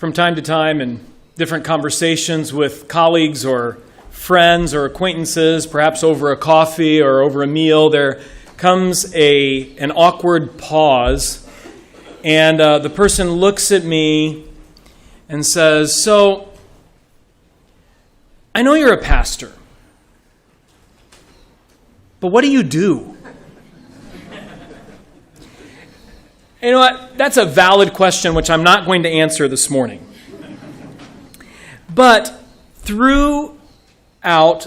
From time to time in different conversations with colleagues or friends or acquaintances, perhaps over a coffee or over a meal, there comes an awkward pause, and the person looks at me and says, "So, I know you're a pastor, but what do you do?" You know what? That's a valid question, which I'm not going to answer this morning. But throughout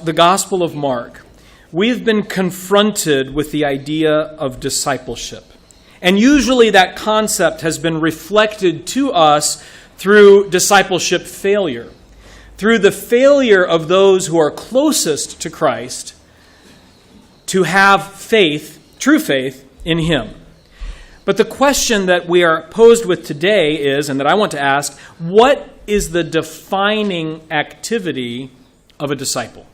the Gospel of Mark, we've been confronted with the idea of discipleship. And usually that concept has been reflected to us through discipleship failure, through the failure of those who are closest to Christ to have faith, true faith, in Him. But the question that we are posed with today is, and that I want to ask, what is the defining activity of a disciple?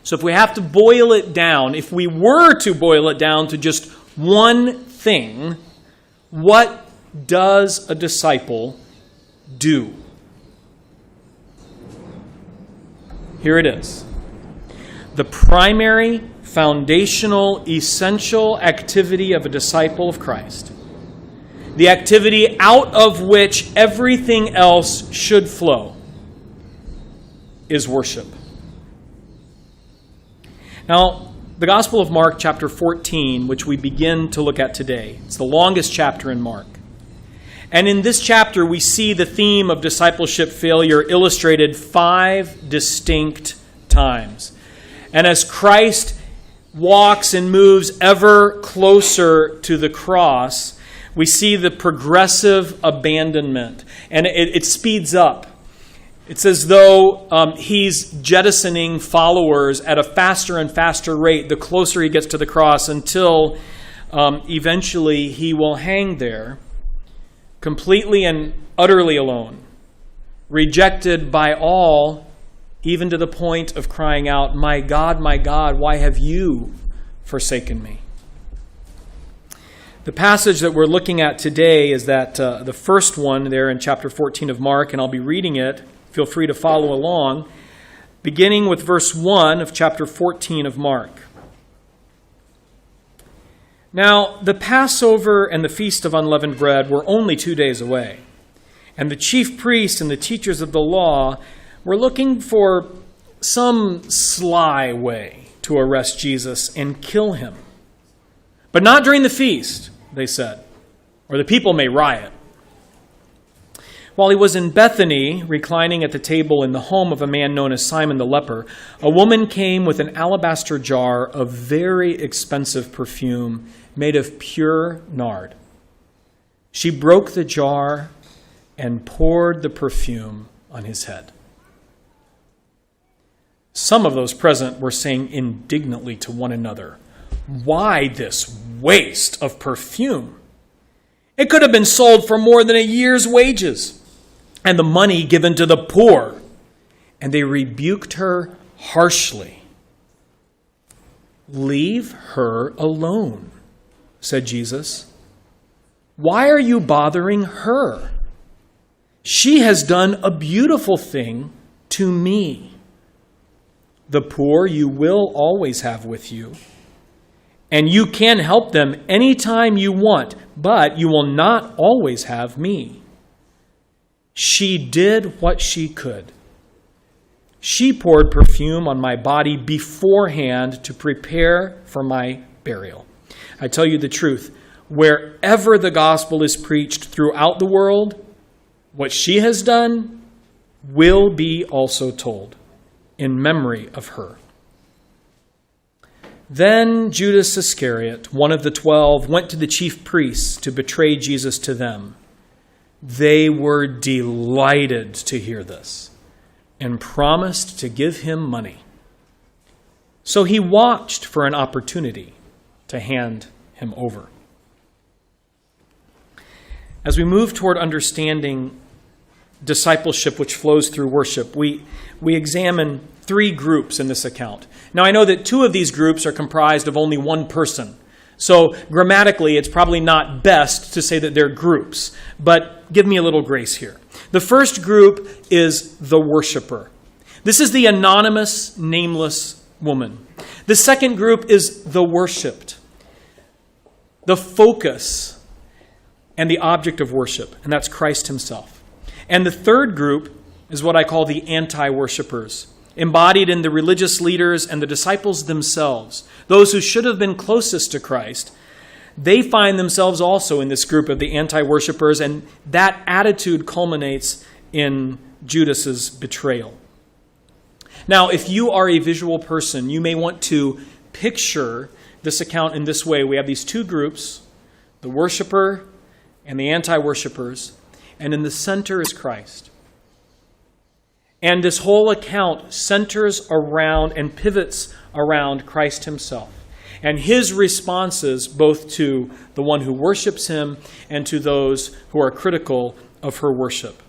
So if we have to boil it down, if we were to boil it down to just one thing, what does a disciple do? Here it is. The primary, foundational, essential activity of a disciple of Christ, the activity out of which everything else should flow, is worship. Now, the Gospel of Mark, chapter 14, which we begin to look at today, it's the longest chapter in Mark. And in this chapter, we see the theme of discipleship failure illustrated 5 distinct times. And as Christ walks and moves ever closer to the cross, we see the progressive abandonment. And it speeds up. It's as though he's jettisoning followers at a faster and faster rate the closer he gets to the cross, until eventually he will hang there completely and utterly alone, rejected by all, even to the point of crying out, my God, why have you forsaken me?" The passage that we're looking at today is that the first one there in chapter 14 of Mark, and I'll be reading it. Feel free to follow along, beginning with verse 1 of chapter 14 of Mark. Now, the Passover and the Feast of Unleavened Bread were only 2 days away, and the chief priests and the teachers of the law were looking for some sly way to arrest Jesus and kill him. But not during the feast, they said, or the people may riot. While he was in Bethany, reclining at the table in the home of a man known as Simon the leper, a woman came with an alabaster jar of very expensive perfume made of pure nard. She broke the jar and poured the perfume on his head. Some of those present were saying indignantly to one another, "Why this waste of perfume? It could have been sold for more than a year's wages, and the money given to the poor." And they rebuked her harshly. "Leave her alone," said Jesus. "Why are you bothering her? She has done a beautiful thing to me. The poor you will always have with you, and you can help them anytime you want, but you will not always have me. She did what she could. She poured perfume on my body beforehand to prepare for my burial. I tell you the truth, wherever the gospel is preached throughout the world, what she has done will be also told in memory of her." Then Judas Iscariot, one of the 12, went to the chief priests to betray Jesus to them. They were delighted to hear this and promised to give him money. So he watched for an opportunity to hand him over. As we move toward understanding discipleship which flows through worship, we examine 3 groups in this account. Now, I know that 2 of these groups are comprised of only one person. So grammatically, it's probably not best to say that they're groups, but give me a little grace here. The first group is the worshiper. This is the anonymous, nameless woman. The second group is the worshipped, the focus and the object of worship, and that's Christ himself. And the third group is what I call the anti-worshipers, embodied in the religious leaders and the disciples themselves, those who should have been closest to Christ. They find themselves also in this group of the anti-worshipers, and that attitude culminates in Judas's betrayal. Now, if you are a visual person, you may want to picture this account in this way. We have these two groups, the worshiper and the anti-worshipers, and in the center is Christ. And this whole account centers around and pivots around Christ himself and his responses both to the one who worships him and to those who are critical of her worship.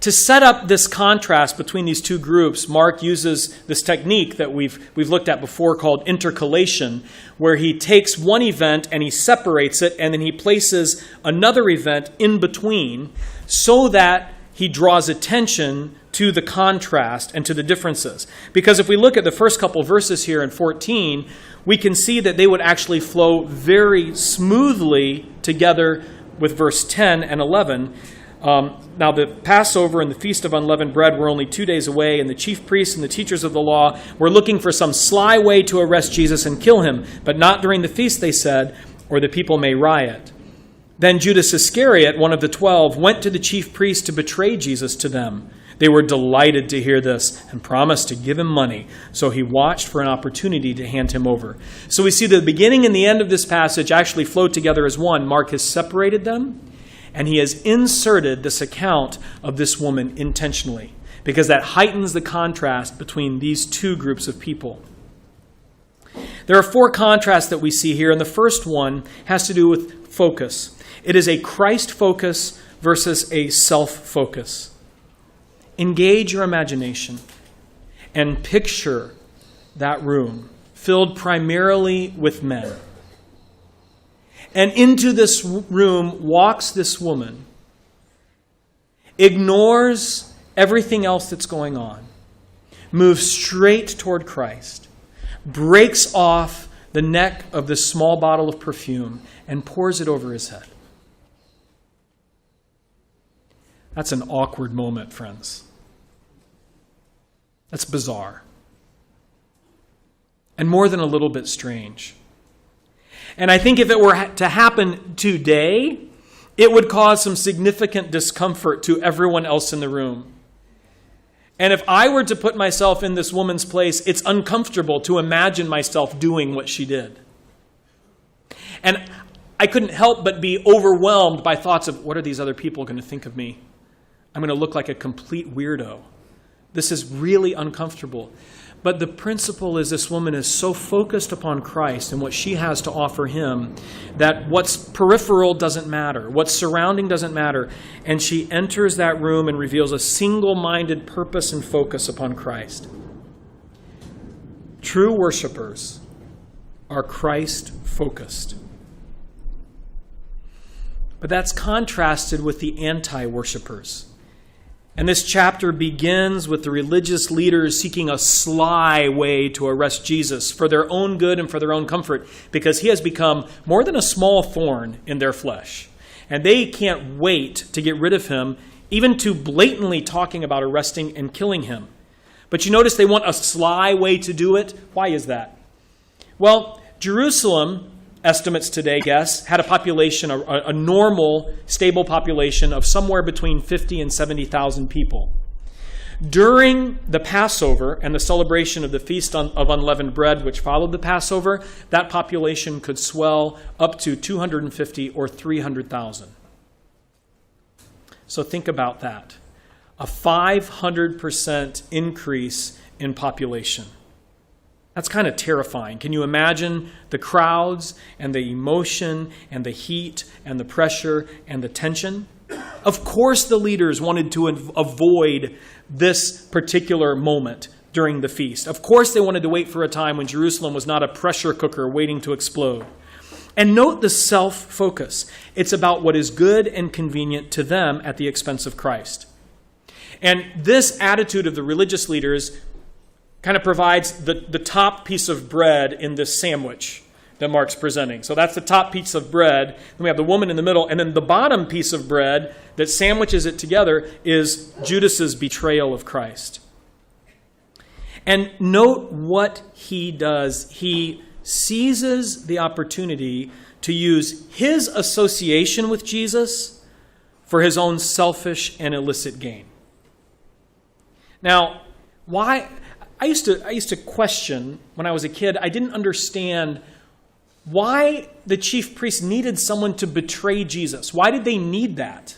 To set up this contrast between these two groups, Mark uses this technique that we've looked at before called intercalation, where he takes one event and he separates it, and then he places another event in between so that he draws attention to the contrast and to the differences. Because if we look at the first couple verses here in 14, we can see that they would actually flow very smoothly together with verse 10 and 11. Now the Passover and the Feast of Unleavened Bread were only 2 days away, and the chief priests and the teachers of the law were looking for some sly way to arrest Jesus and kill him, but not during the feast, they said, or the people may riot. Then Judas Iscariot, one of the 12, went to the chief priests to betray Jesus to them. They were delighted to hear this and promised to give him money. So he watched for an opportunity to hand him over. So we see the beginning and the end of this passage actually flow together as one. Mark has separated them, and he has inserted this account of this woman intentionally, because that heightens the contrast between these two groups of people. There are four contrasts that we see here, and the first one has to do with focus. It is a Christ focus versus a self focus. Engage your imagination and picture that room filled primarily with men. And into this room walks this woman, ignores everything else that's going on, moves straight toward Christ, breaks off the neck of this small bottle of perfume, and pours it over his head. That's an awkward moment, friends. That's bizarre. And more than a little bit strange. And I think if it were to happen today, it would cause some significant discomfort to everyone else in the room. And if I were to put myself in this woman's place, it's uncomfortable to imagine myself doing what she did. And I couldn't help but be overwhelmed by thoughts of, what are these other people going to think of me? I'm going to look like a complete weirdo. This is really uncomfortable. But the principle is this woman is so focused upon Christ and what she has to offer him that what's peripheral doesn't matter, what's surrounding doesn't matter. And she enters that room and reveals a single-minded purpose and focus upon Christ. True worshipers are Christ-focused. But that's contrasted with the anti-worshipers. And this chapter begins with the religious leaders seeking a sly way to arrest Jesus for their own good and for their own comfort, because he has become more than a small thorn in their flesh. And they can't wait to get rid of him, even to blatantly talking about arresting and killing him. But you notice they want a sly way to do it. Why is that? Well, Jerusalem, estimates today guess, had a population, a normal, stable population of somewhere between 50 and 70,000 people. During the Passover and the celebration of the Feast of Unleavened Bread, which followed the Passover, that population could swell up to 250 or 300,000. So think about that. A 500% increase in population. That's kind of terrifying. Can you imagine the crowds and the emotion and the heat and the pressure and the tension? Of course the leaders wanted to avoid this particular moment, during the feast. Of course, they wanted to wait for a time when Jerusalem was not a pressure cooker waiting to explode. And note the self-focus. It's about what is good and convenient to them at the expense of Christ. And this attitude of the religious leaders kind of provides the top piece of bread in this sandwich that Mark's presenting. So that's the top piece of bread. Then we have the woman in the middle. And then the bottom piece of bread that sandwiches it together is Judas's betrayal of Christ. And note what he does. He seizes the opportunity to use his association with Jesus for his own selfish and illicit gain. Now, why? I used to question when I was a kid. I didn't understand why the chief priests needed someone to betray Jesus. Why did they need that?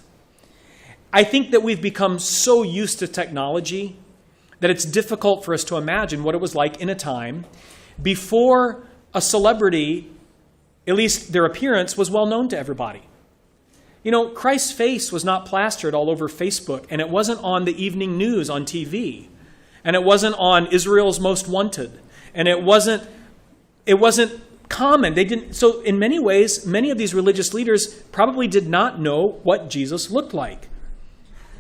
I think that we've become so used to technology that it's difficult for us to imagine what it was like in a time before a celebrity, at least their appearance, was well known to everybody. You know, Christ's face was not plastered all over Facebook, and it wasn't on the evening news on TV, and it wasn't on Israel's Most Wanted, and it wasn't common. They didn't. So in many ways, many of these religious leaders probably did not know what Jesus looked like.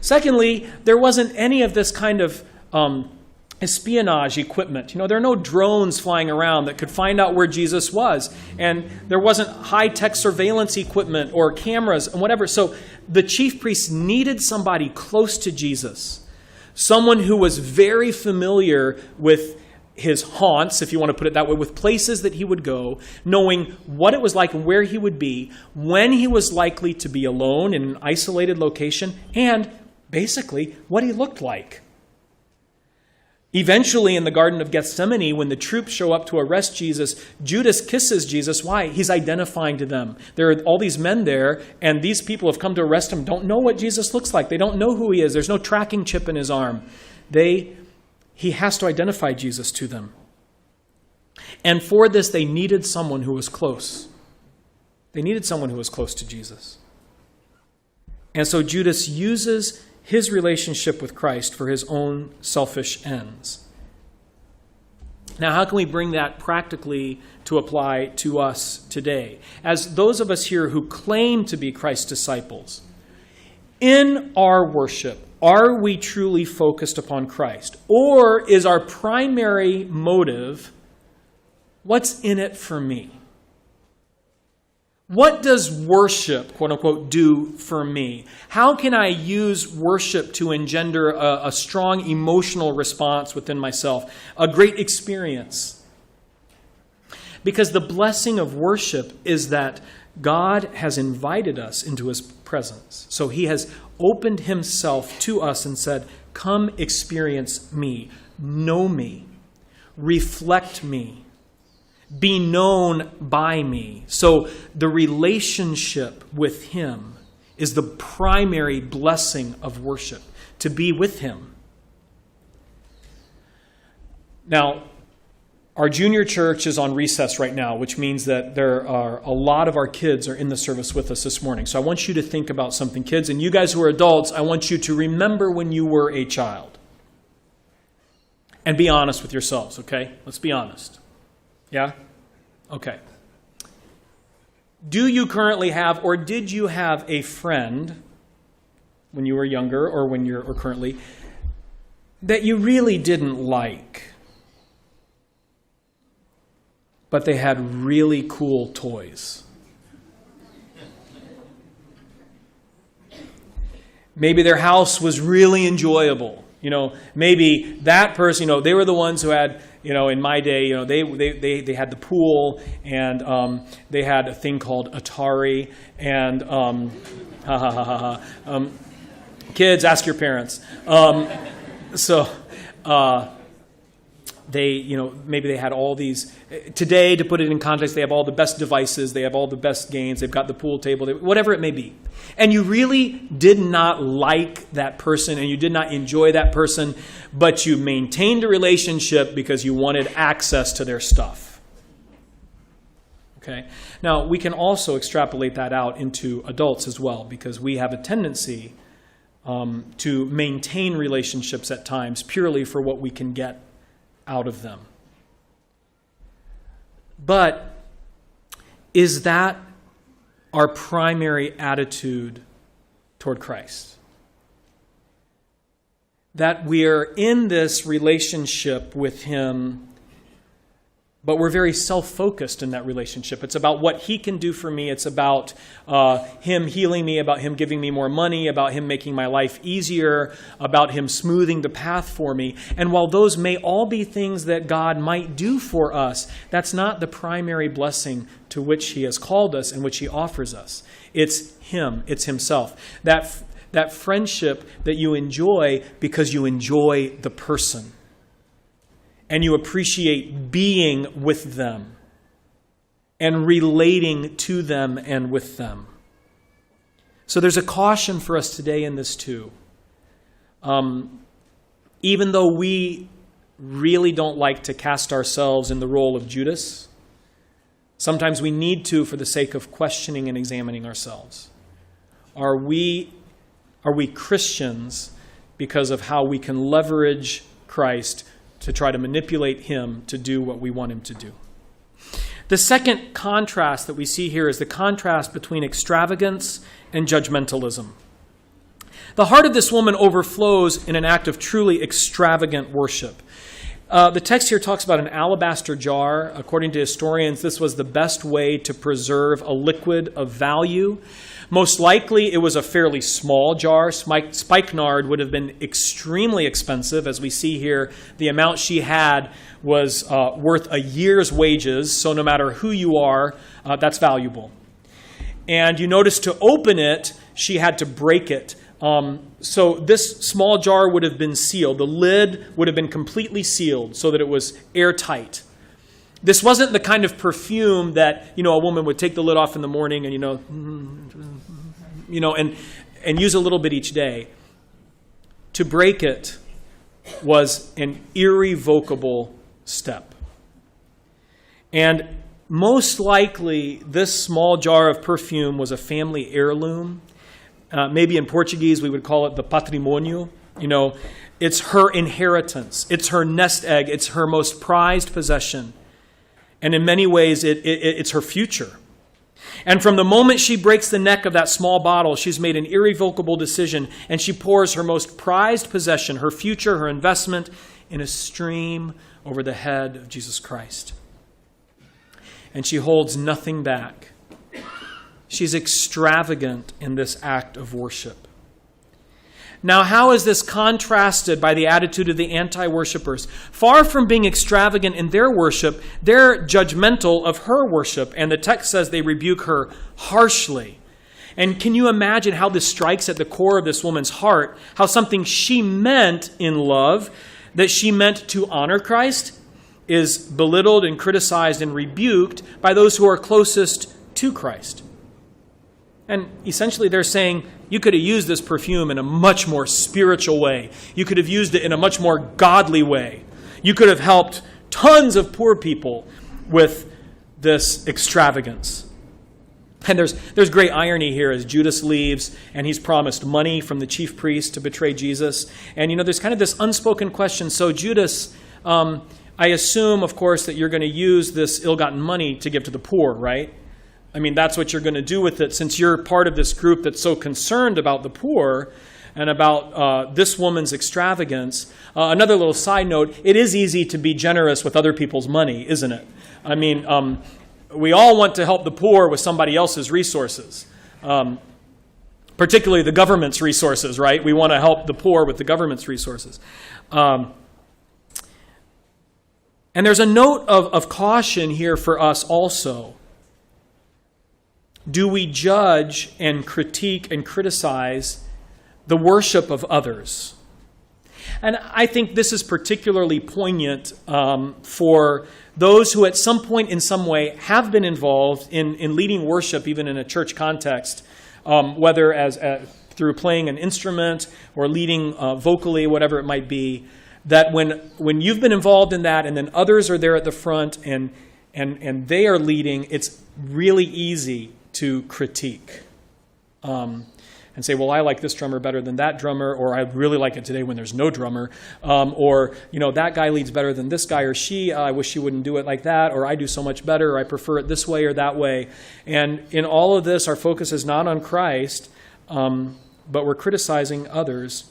Secondly, there wasn't any of this kind of espionage equipment. You know, there are no drones flying around that could find out where Jesus was. And there wasn't high-tech surveillance equipment or cameras and whatever. So the chief priests needed somebody close to Jesus, someone who was very familiar with his haunts, if you want to put it that way, with places that he would go, knowing what it was like and where he would be, when he was likely to be alone in an isolated location, and basically what he looked like. Eventually, in the Garden of Gethsemane, when the troops show up to arrest Jesus, Judas kisses Jesus. Why? He's identifying to them. There are all these men there, and these people have come to arrest him, don't know what Jesus looks like. They don't know who he is. There's no tracking chip in his arm. He has to identify Jesus to them. And for this, they needed someone who was close. They needed someone who was close to Jesus. And so Judas uses his relationship with Christ for his own selfish ends. Now, how can we bring that practically to apply to us today? As those of us here who claim to be Christ's disciples, in our worship, are we truly focused upon Christ? Or is our primary motive, what's in it for me? What does worship, quote unquote, do for me? How can I use worship to engender a strong emotional response within myself, a great experience? Because the blessing of worship is that God has invited us into his presence. So he has opened himself to us and said, come experience me, know me, reflect me, be known by me. So the relationship with him is the primary blessing of worship, to be with him. Now, our junior church is on recess right now, which means that there are a lot of our kids are in the service with us this morning. So I want you to think about something, kids. And you guys who are adults, I want you to remember when you were a child. And be honest with yourselves, okay? Let's be honest. Yeah? Okay. Do you currently have, or did you have a friend when you were younger or currently that you really didn't like, but they had really cool toys? Maybe their house was really enjoyable. You know, maybe that person, they were the ones who had, in my day, they had the pool, and they had a thing called Atari, and kids, ask your parents. Maybe they had all these. Today, to put it in context, they have all the best devices, they have all the best games, they've got the pool table, whatever it may be. And you really did not like that person, and you did not enjoy that person, but you maintained a relationship because you wanted access to their stuff. Okay? Now, we can also extrapolate that out into adults as well, because we have a tendency to maintain relationships at times purely for what we can get out of them. But is that our primary attitude toward Christ? That we are in this relationship with him, but we're very self-focused in that relationship. It's about what he can do for me. It's about him healing me, about him giving me more money, about him making my life easier, about him smoothing the path for me. And while those may all be things that God might do for us, that's not the primary blessing to which he has called us and which he offers us. It's him. It's himself. That friendship that you enjoy because you enjoy the person. And you appreciate being with them and relating to them and with them. So there's a caution for us today in this too. Even though we really don't like to cast ourselves in the role of Judas, sometimes we need to for the sake of questioning and examining ourselves. Are we Christians because of how we can leverage Christ to try to manipulate him to do what we want him to do? The second contrast that we see here is the contrast between extravagance and judgmentalism. The heart of this woman overflows in an act of truly extravagant worship. The text here talks about an alabaster jar. According to historians, this was the best way to preserve a liquid of value. Most likely, it was a fairly small jar. Spikenard would have been extremely expensive. As we see here, the amount she had was worth a year's wages. So no matter who you are, that's valuable. And you notice to open it, she had to break it. So this small jar would have been sealed. The lid would have been completely sealed so that it was airtight. This wasn't the kind of perfume that, a woman would take the lid off in the morning and, and use a little bit each day. To break it was an irrevocable step. And most likely, this small jar of perfume was a family heirloom. Maybe in Portuguese, we would call it the patrimônio. It's her inheritance. It's her nest egg. It's her most prized possession. And in many ways, it's her future. And from the moment she breaks the neck of that small bottle, she's made an irrevocable decision, and she pours her most prized possession, her future, her investment, in a stream over the head of Jesus Christ. And she holds nothing back. She's extravagant in this act of worship. Now, how is this contrasted by the attitude of the anti-worshipers? Far from being extravagant in their worship, they're judgmental of her worship, and the text says they rebuke her harshly. And can you imagine how this strikes at the core of this woman's heart, how something she meant in love, that she meant to honor Christ, is belittled and criticized and rebuked by those who are closest to Christ? And essentially they're saying, you could have used this perfume in a much more spiritual way. You could have used it in a much more godly way. You could have helped tons of poor people with this extravagance. And there's great irony here as Judas leaves and he's promised money from the chief priest to betray Jesus. And there's kind of this unspoken question. So Judas, I assume, of course, that you're going to use this ill-gotten money to give to the poor, right? I mean, that's what you're going to do with it since you're part of this group that's so concerned about the poor and about this woman's extravagance. Another little side note, it is easy to be generous with other people's money, isn't it? I mean, we all want to help the poor with somebody else's resources, particularly the government's resources, right? We want to help the poor with the government's resources. And there's a note of caution here for us also. Do we judge and critique and criticize the worship of others? And I think this is particularly poignant for those who at some point in some way have been involved in leading worship, even in a church context, whether as through playing an instrument or leading vocally, whatever it might be, that when you've been involved in that and then others are there at the front and they are leading, it's really easy to critique. And and say, well, I like this drummer better than that drummer, or I really like it today when there's no drummer, or, that guy leads better than this guy or she, I wish she wouldn't do it like that, or I do so much better, or I prefer it this way or that way. And in all of this, our focus is not on Christ, but we're criticizing others.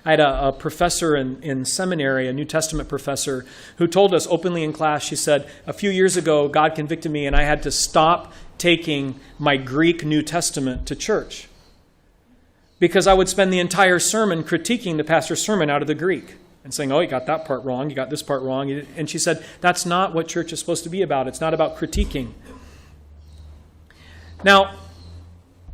I had a professor in seminary, a New Testament professor, who told us openly in class, she said, a few years ago, God convicted me and I had to stop taking my Greek New Testament to church because I would spend the entire sermon critiquing the pastor's sermon out of the Greek and saying, oh, you got that part wrong, you got this part wrong. And she said, that's not what church is supposed to be about. It's not about critiquing. Now,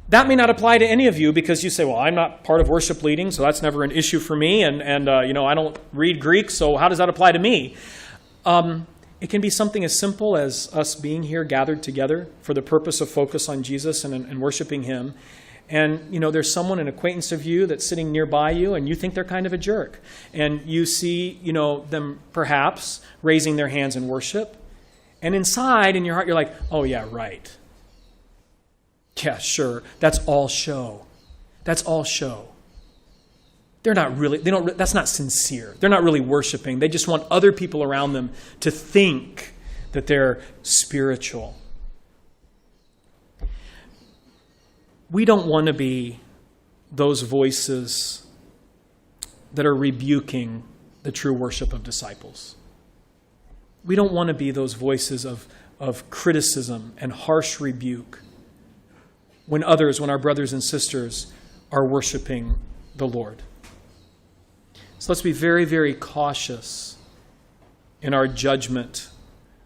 that may not apply to any of you because you say, well, I'm not part of worship leading, so that's never an issue for me, and I don't read Greek, so how does that apply to me? It can be something as simple as us being here gathered together for the purpose of focus on Jesus and worshiping Him. And, there's someone, an acquaintance of you that's sitting nearby you, and you think they're kind of a jerk. And you see, them perhaps raising their hands in worship. And inside, in your heart, you're like, oh, yeah, right. Yeah, sure. That's all show. That's all show. They're not really, that's not sincere. They're not really worshiping. They just want other people around them to think that they're spiritual. We don't want to be those voices that are rebuking the true worship of disciples. We don't want to be those voices of criticism and harsh rebuke when our brothers and sisters are worshiping the Lord. So let's be very, very cautious in our judgment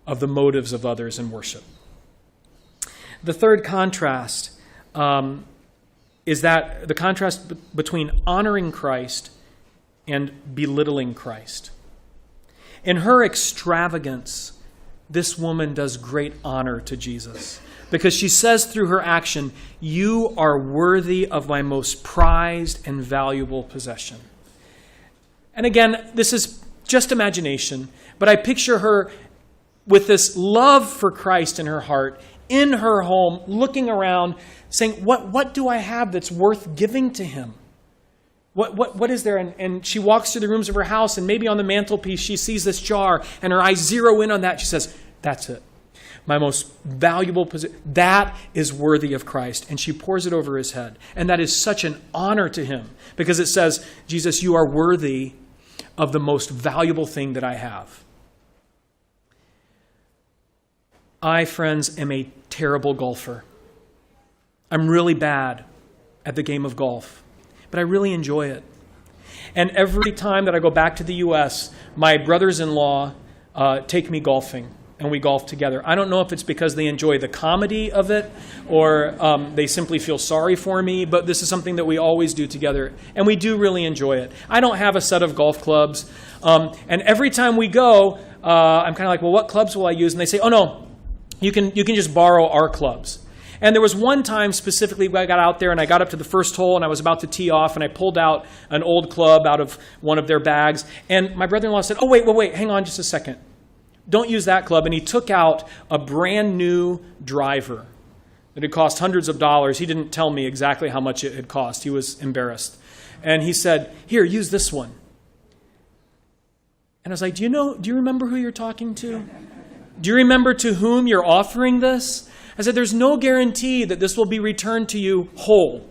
of the motives of others in worship. The third contrast is that the contrast between honoring Christ and belittling Christ. In her extravagance, this woman does great honor to Jesus because she says through her action, you are worthy of my most prized and valuable possession. And again, this is just imagination, but I picture her with this love for Christ in her heart, in her home, looking around, saying, what do I have that's worth giving to him? What is there? And she walks through the rooms of her house, and maybe on the mantelpiece, she sees this jar, and her eyes zero in on that. She says, that's it. My most valuable possession. That is worthy of Christ. And she pours it over his head. And that is such an honor to him because it says, Jesus, you are worthy of the most valuable thing that I have. I, friends, am a terrible golfer. I'm really bad at the game of golf, but I really enjoy it. And every time that I go back to the U.S., my brothers-in-law take me golfing, and we golf together. I don't know if it's because they enjoy the comedy of it or they simply feel sorry for me, but this is something that we always do together, and we do really enjoy it. I don't have a set of golf clubs, and every time we go, I'm kind of like, well, what clubs will I use? And they say, oh, no, you can just borrow our clubs. And there was one time specifically where I got out there and I got up to the first hole and I was about to tee off and I pulled out an old club out of one of their bags. And my brother-in-law said, oh, wait, hang on just a second. Don't use that club. And he took out a brand new driver that had cost hundreds of dollars. He didn't tell me exactly how much it had cost. He was embarrassed. And he said, here, use this one. And I was like, do you remember who you're talking to? Do you remember to whom you're offering this? I said, there's no guarantee that this will be returned to you whole.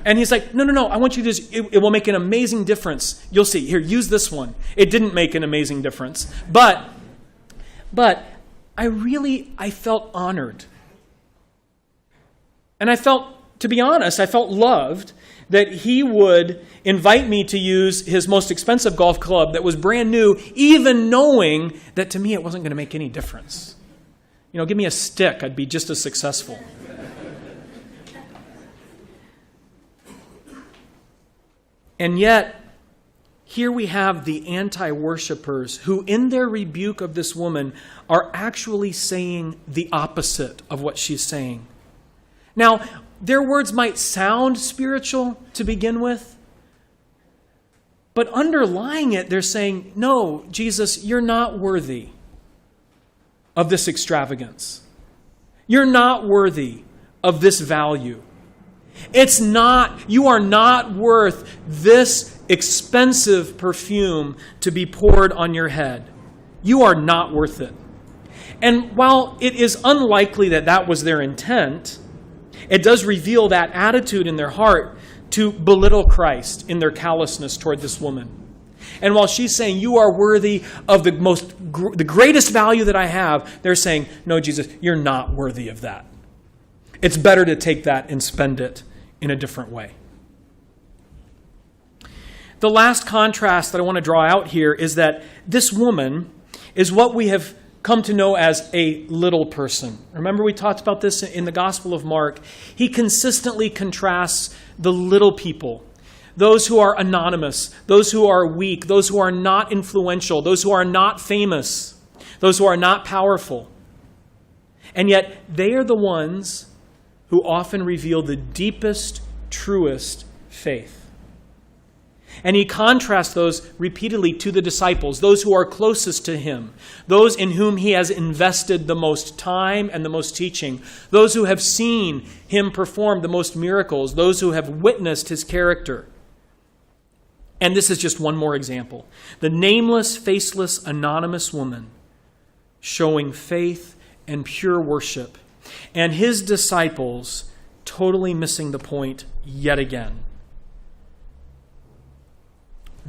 And he's like, no, I want you to just, it will make an amazing difference. You'll see. Here, use this one. It didn't make an amazing difference. But I felt honored. And to be honest, I felt loved that he would invite me to use his most expensive golf club that was brand new, even knowing that to me it wasn't going to make any difference. Give me a stick, I'd be just as successful. And yet, here we have the anti-worshipers who, in their rebuke of this woman, are actually saying the opposite of what she's saying. Now, their words might sound spiritual to begin with, but underlying it, they're saying, no, Jesus, you're not worthy of this extravagance. You're not worthy of this value. You are not worth this expensive perfume to be poured on your head. You are not worth it. And while it is unlikely that that was their intent, it does reveal that attitude in their heart to belittle Christ in their callousness toward this woman. And while she's saying, you are worthy of the greatest value that I have, they're saying, no, Jesus, you're not worthy of that. It's better to take that and spend it in a different way. The last contrast that I want to draw out here is that this woman is what we have come to know as a little person. Remember, we talked about this in the Gospel of Mark. He consistently contrasts the little people, those who are anonymous, those who are weak, those who are not influential, those who are not famous, those who are not powerful. And yet, they are the ones who often reveal the deepest, truest faith. And he contrasts those repeatedly to the disciples, those who are closest to him, those in whom he has invested the most time and the most teaching, those who have seen him perform the most miracles, those who have witnessed his character. And this is just one more example. The nameless, faceless, anonymous woman showing faith and pure worship, and his disciples totally missing the point yet again.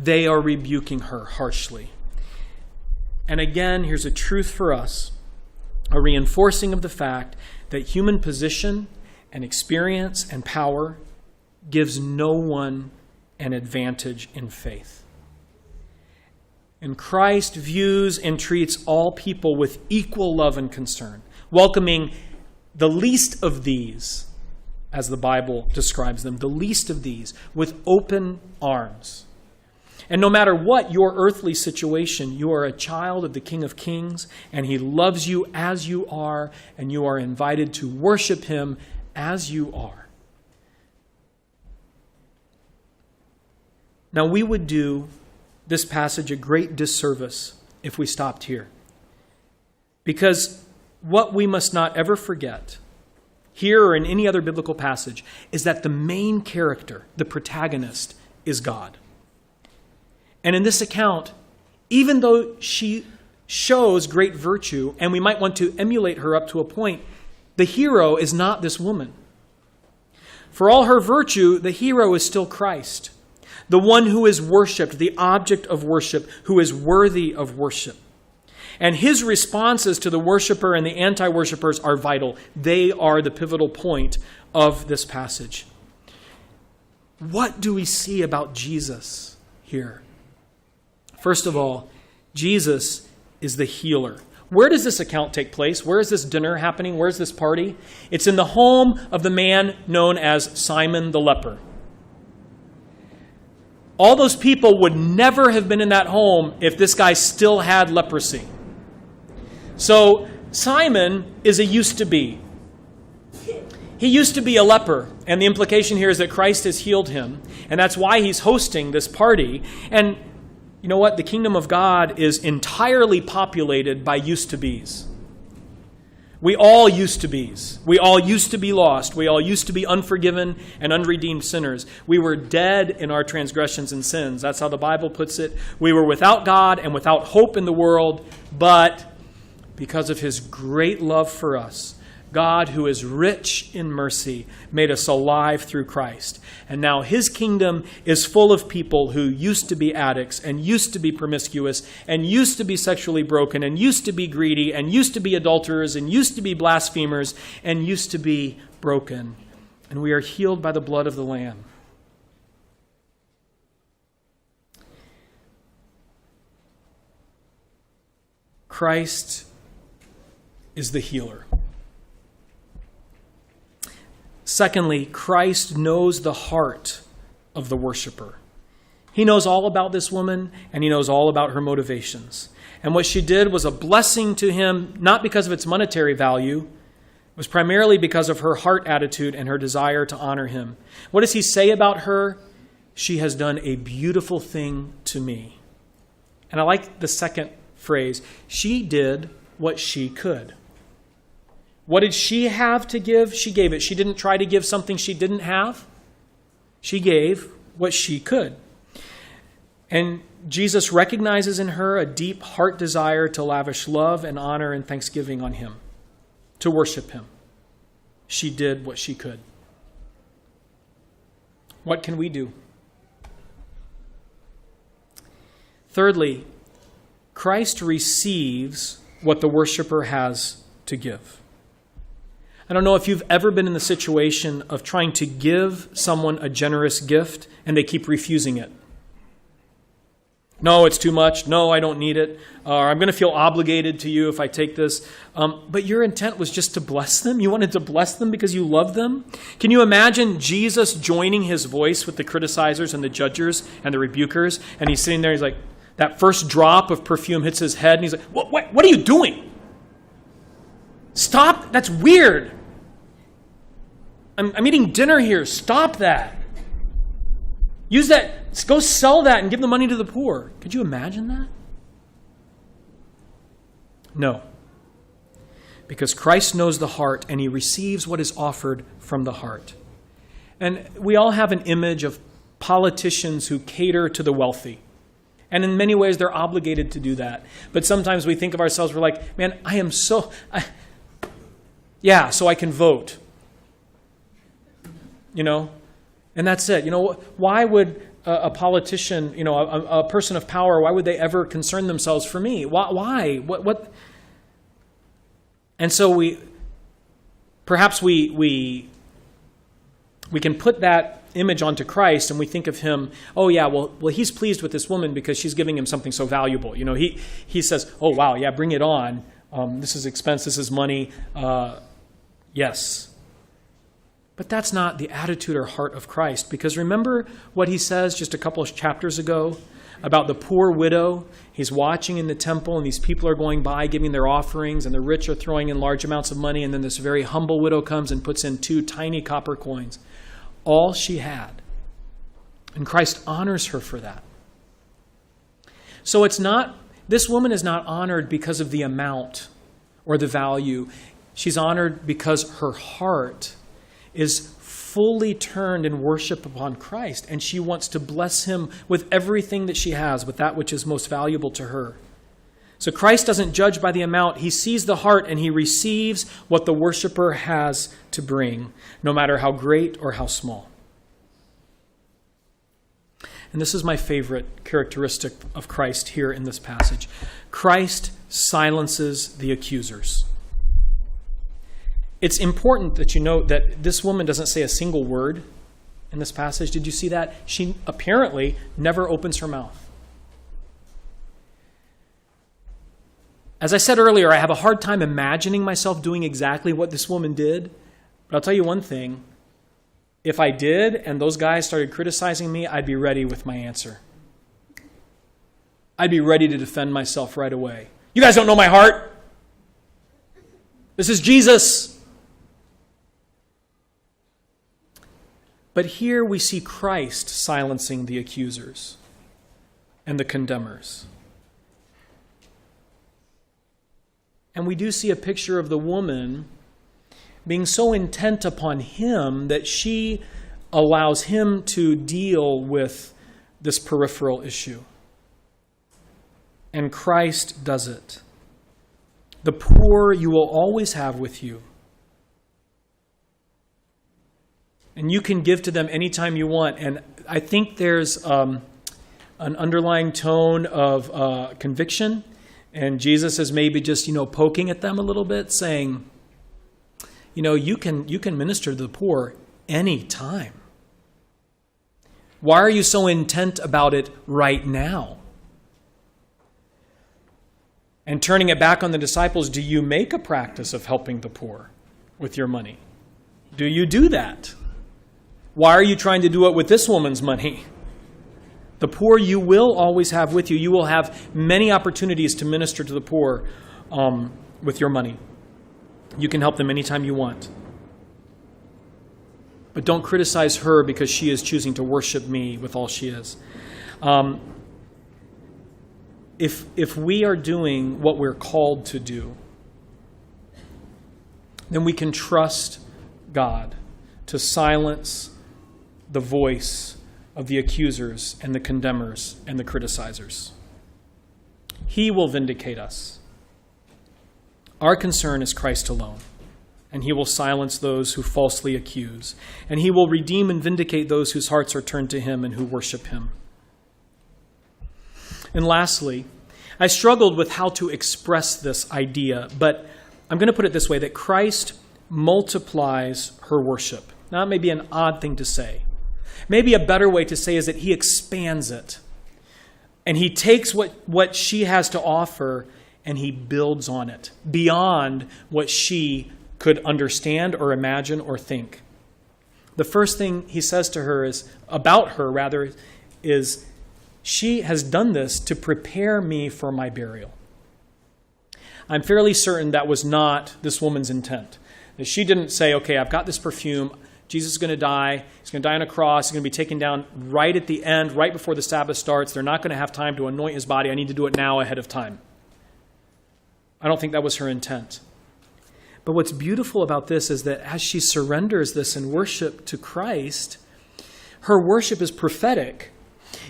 They are rebuking her harshly. And again, here's a truth for us, a reinforcing of the fact that human position and experience and power gives no one an advantage in faith. And Christ views and treats all people with equal love and concern, welcoming the least of these, as the Bible describes them, the least of these, with open arms. And no matter what your earthly situation, you are a child of the King of Kings, and he loves you as you are, and you are invited to worship him as you are. Now, we would do this passage a great disservice if we stopped here. Because what we must not ever forget, here or in any other biblical passage, is that the main character, the protagonist, is God. And in this account, even though she shows great virtue, and we might want to emulate her up to a point, the hero is not this woman. For all her virtue, the hero is still Christ, the one who is worshipped, the object of worship, who is worthy of worship. And his responses to the worshiper and the anti-worshipers are vital. They are the pivotal point of this passage. What do we see about Jesus here? First of all, Jesus is the healer. Where does this account take place? Where is this dinner happening? Where is this party? It's in the home of the man known as Simon the leper. All those people would never have been in that home if this guy still had leprosy. So Simon is a used to be. He used to be a leper, and the implication here is that Christ has healed him, and that's why he's hosting this party. And you know what? The kingdom of God is entirely populated by used to be's. We all used to be's. We all used to be lost. We all used to be unforgiven and unredeemed sinners. We were dead in our transgressions and sins. That's how the Bible puts it. We were without God and without hope in the world, but because of his great love for us, God, who is rich in mercy, made us alive through Christ. And now his kingdom is full of people who used to be addicts and used to be promiscuous and used to be sexually broken and used to be greedy and used to be adulterers and used to be blasphemers and used to be broken. And we are healed by the blood of the Lamb. Christ is the healer. Secondly, Christ knows the heart of the worshiper. He knows all about this woman, and he knows all about her motivations. And what she did was a blessing to him, not because of its monetary value. It was primarily because of her heart attitude and her desire to honor him. What does he say about her? She has done a beautiful thing to me. And I like the second phrase. She did what she could. What did she have to give? She gave it. She didn't try to give something she didn't have. She gave what she could. And Jesus recognizes in her a deep heart desire to lavish love and honor and thanksgiving on him, to worship him. She did what she could. What can we do? Thirdly, Christ receives what the worshiper has to give. I don't know if you've ever been in the situation of trying to give someone a generous gift and they keep refusing it. No, it's too much. No, I don't need it. Or I'm going to feel obligated to you if I take this. But your intent was just to bless them. You wanted to bless them because you love them. Can you imagine Jesus joining his voice with the criticizers and the judgers and the rebukers? And he's sitting there, he's like, that first drop of perfume hits his head, and he's like, what are you doing? Stop. That's weird. I'm eating dinner here. Stop that. Use that. Go sell that and give the money to the poor. Could you imagine that? No. Because Christ knows the heart and he receives what is offered from the heart. And we all have an image of politicians who cater to the wealthy. And in many ways, they're obligated to do that. But sometimes we think of ourselves, we're like, man, so I can vote. And that's it. Why would a politician, a person of power, why would they ever concern themselves for me? Why? What? And so we can put that image onto Christ and we think of him, oh yeah, well he's pleased with this woman because she's giving him something so valuable. He says, oh wow, yeah, bring it on. This is expense, this is money. Yes. But that's not the attitude or heart of Christ, because remember what he says just a couple of chapters ago about the poor widow. He's watching in the temple and these people are going by giving their offerings and the rich are throwing in large amounts of money, and then this very humble widow comes and puts in 2 tiny copper coins. All she had. And Christ honors her for that. So this woman is not honored because of the amount or the value. She's honored because her heart is fully turned in worship upon Christ, and she wants to bless him with everything that she has, with that which is most valuable to her. So Christ doesn't judge by the amount. He sees the heart and he receives what the worshiper has to bring, no matter how great or how small. And this is my favorite characteristic of Christ here in this passage. Christ silences the accusers. It's important that you note that this woman doesn't say a single word in this passage. Did you see that? She apparently never opens her mouth. As I said earlier, I have a hard time imagining myself doing exactly what this woman did. But I'll tell you one thing. If I did and those guys started criticizing me, I'd be ready with my answer. I'd be ready to defend myself right away. You guys don't know my heart. This is Jesus. But here we see Christ silencing the accusers and the condemners. And we do see a picture of the woman being so intent upon him that she allows him to deal with this peripheral issue. And Christ does it. The poor you will always have with you. And you can give to them anytime you want. And I think there's an underlying tone of conviction. And Jesus is maybe just, poking at them a little bit, saying, you can minister to the poor anytime. Why are you so intent about it right now? And turning it back on the disciples, do you make a practice of helping the poor with your money? Do you do that? Why are you trying to do it with this woman's money? The poor you will always have with you. You will have many opportunities to minister to the poor with your money. You can help them anytime you want. But don't criticize her because she is choosing to worship me with all she is. If we are doing what we're called to do, then we can trust God to silence the voice of the accusers and the condemners and the criticizers. He will vindicate us. Our concern is Christ alone, and he will silence those who falsely accuse, and he will redeem and vindicate those whose hearts are turned to him and who worship him. And lastly, I struggled with how to express this idea, but I'm going to put it this way, that Christ multiplies her worship. Now, that may be an odd thing to say. Maybe a better way to say is that he expands it. And he takes what she has to offer and he builds on it beyond what she could understand or imagine or think. The first thing he says to her is, she has done this to prepare me for my burial. I'm fairly certain that was not this woman's intent. That she didn't say, okay, I've got this perfume. Jesus is going to die. He's going to die on a cross. He's going to be taken down right at the end, right before the Sabbath starts. They're not going to have time to anoint his body. I need to do it now ahead of time. I don't think that was her intent. But what's beautiful about this is that as she surrenders this in worship to Christ, her worship is prophetic,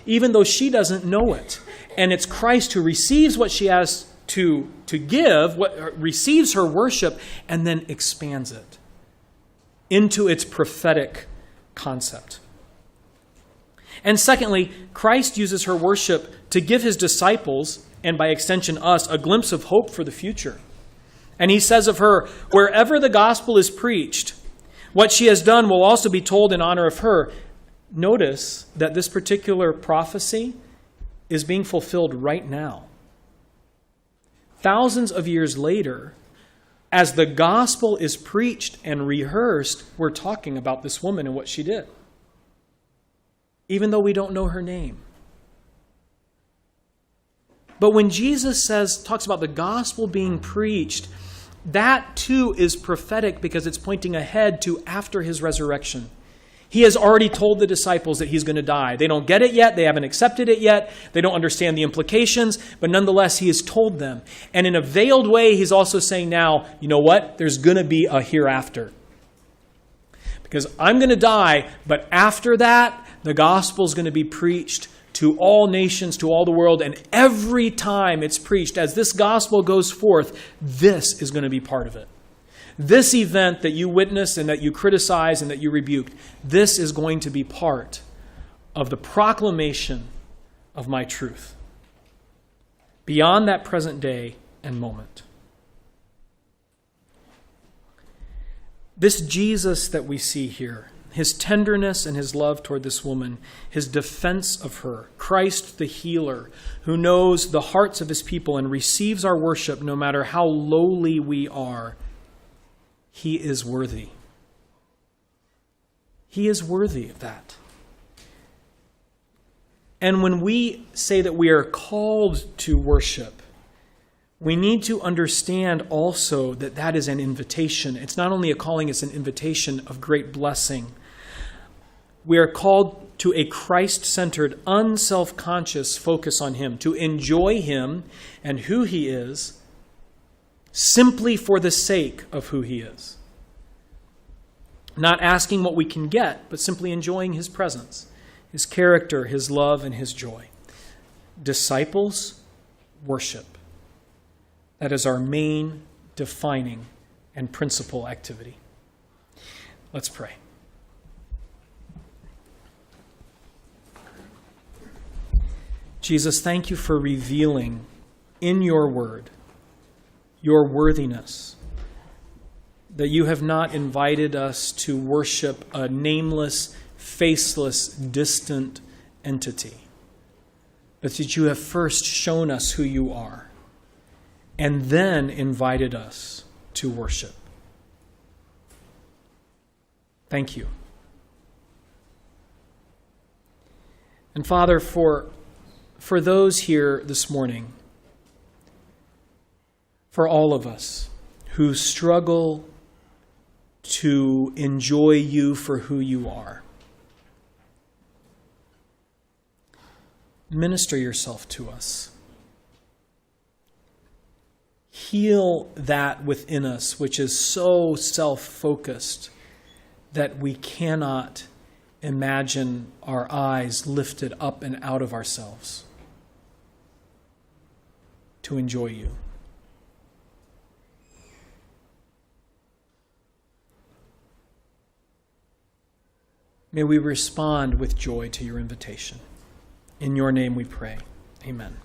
even though she doesn't know it. And it's Christ who receives what she has to give, receives her worship, and then expands it into its prophetic concept. And secondly, Christ uses her worship to give his disciples, and by extension us, a glimpse of hope for the future. And he says of her, wherever the gospel is preached, what she has done will also be told in honor of her. Notice that this particular prophecy is being fulfilled right now. Thousands of years later, as the gospel is preached and rehearsed, we're talking about this woman and what she did, even though we don't know her name. But when Jesus talks about the gospel being preached, that too is prophetic because it's pointing ahead to after his resurrection. He has already told the disciples that he's going to die. They don't get it yet. They haven't accepted it yet. They don't understand the implications. But nonetheless, he has told them. And in a veiled way, he's also saying now, you know what? There's going to be a hereafter. Because I'm going to die, but after that, the gospel is going to be preached to all nations, to all the world. And every time it's preached, as this gospel goes forth, this is going to be part of it. This event that you witnessed and that you criticized and that you rebuked, this is going to be part of the proclamation of my truth beyond that present day and moment. This Jesus that we see here, his tenderness and his love toward this woman, his defense of her, Christ the healer, who knows the hearts of his people and receives our worship no matter how lowly we are, he is worthy. He is worthy of that. And when we say that we are called to worship, we need to understand also that that is an invitation. It's not only a calling, it's an invitation of great blessing. We are called to a Christ-centered, unself-conscious focus on him, to enjoy him and who he is, simply for the sake of who he is. Not asking what we can get, but simply enjoying his presence, his character, his love, and his joy. Disciples worship. That is our main, defining, and principal activity. Let's pray. Jesus, thank you for revealing in your word your worthiness, that you have not invited us to worship a nameless, faceless, distant entity, but that you have first shown us who you are and then invited us to worship. Thank you. And Father, for those here this morning, for all of us who struggle to enjoy you for who you are, minister yourself to us. Heal that within us which is so self-focused that we cannot imagine our eyes lifted up and out of ourselves to enjoy you. May we respond with joy to your invitation. In your name we pray. Amen.